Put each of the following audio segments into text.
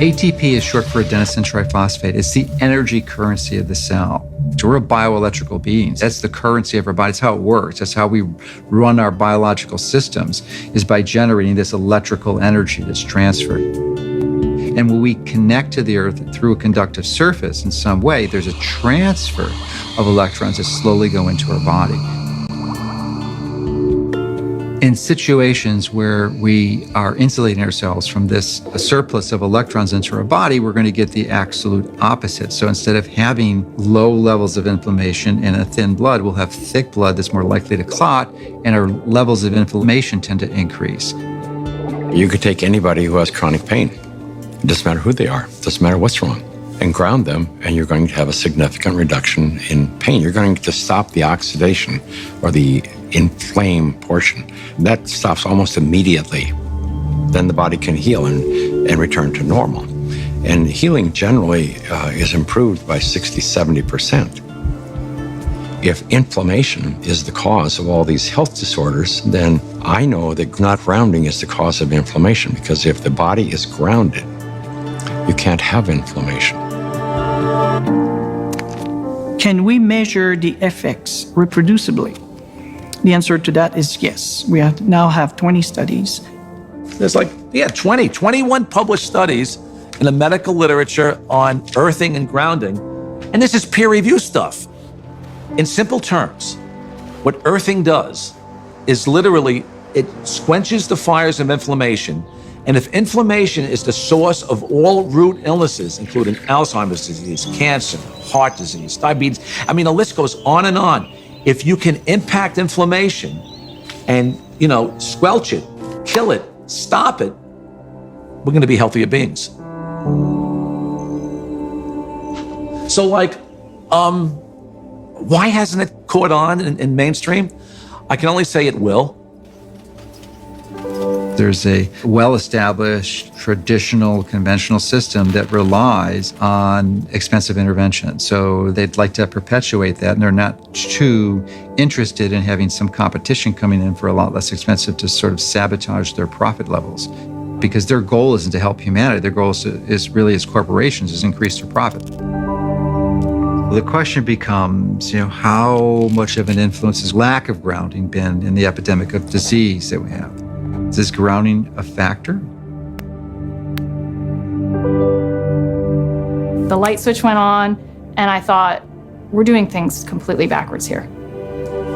ATP is short for adenosine triphosphate. It's the energy currency of the cell. So we're bioelectrical beings. That's the currency of our body. That's how it works. That's how we run our biological systems, is by generating this electrical energy that's transferred. And when we connect to the earth through a conductive surface in some way, there's a transfer of electrons that slowly go into our body. In situations where we are insulating ourselves from this surplus of electrons into our body, we're going to get the absolute opposite. So instead of having low levels of inflammation and a thin blood, we'll have thick blood that's more likely to clot, and our levels of inflammation tend to increase. You could take anybody who has chronic pain. It doesn't matter who they are. It doesn't matter what's wrong. And ground them, and you're going to have a significant reduction in pain. You're going to stop the oxidation or the inflamed portion. That stops almost immediately. Then the body can heal and return to normal. And healing generally is improved by 60-70%. If inflammation is the cause of all these health disorders, then I know that not grounding is the cause of inflammation, because if the body is grounded, you can't have inflammation. Can we measure the effects reproducibly? The answer to that is yes. We now have 20 studies. There's 21 published studies in the medical literature on earthing and grounding. And this is peer-reviewed stuff. In simple terms, what earthing does is literally, it quenches the fires of inflammation. And if inflammation is the source of all root illnesses, including Alzheimer's disease, cancer, heart disease, diabetes, the list goes on and on. If you can impact inflammation and, squelch it, kill it, stop it, we're going to be healthier beings. So why hasn't it caught on in mainstream? I can only say it will. There's a well-established, traditional, conventional system that relies on expensive intervention. So they'd like to perpetuate that, and they're not too interested in having some competition coming in for a lot less expensive to sort of sabotage their profit levels. Because their goal isn't to help humanity. Their goal is really, as corporations, is increase their profit. The question becomes, how much of an influence has lack of grounding been in the epidemic of disease that we have? Is this grounding a factor? The light switch went on, and I thought, we're doing things completely backwards here.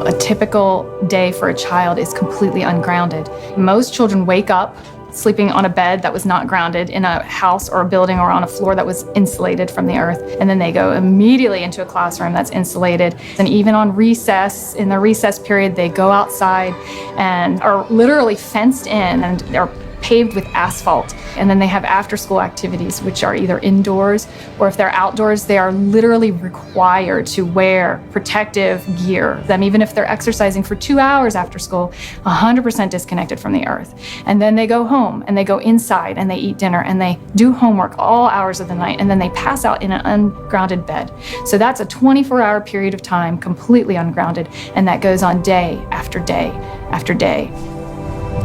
A typical day for a child is completely ungrounded. Most children wake up sleeping on a bed that was not grounded in a house or a building or on a floor that was insulated from the earth. And then they go immediately into a classroom that's insulated. And even on recess, in the recess period, they go outside and are literally fenced in and are paved with asphalt. And then they have after-school activities, which are either indoors or if they're outdoors, they are literally required to wear protective gear. Even if they're exercising for 2 hours after school, 100% disconnected from the earth. And then they go home and they go inside and they eat dinner and they do homework all hours of the night, and then they pass out in an ungrounded bed. So that's a 24-hour period of time completely ungrounded, and that goes on day after day after day.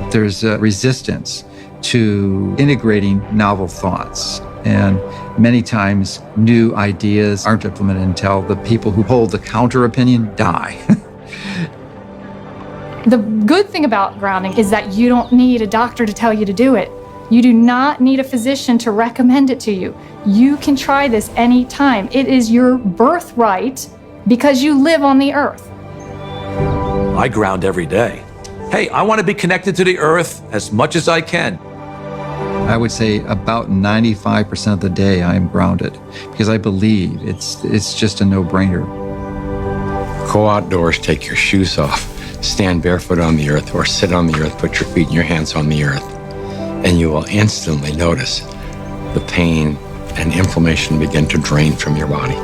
There's a resistance to integrating novel thoughts. And many times new ideas aren't implemented until the people who hold the counter opinion die. The good thing about grounding is that you don't need a doctor to tell you to do it. You do not need a physician to recommend it to you. You can try this anytime. It is your birthright because you live on the earth. I ground every day. Hey, I want to be connected to the earth as much as I can. I would say about 95% of the day I am grounded because I believe it's just a no-brainer. Go outdoors, take your shoes off, stand barefoot on the earth, or sit on the earth, put your feet and your hands on the earth, and you will instantly notice the pain and inflammation begin to drain from your body.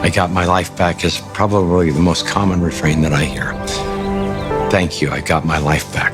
I got my life back is probably the most common refrain that I hear. Thank you, I got my life back.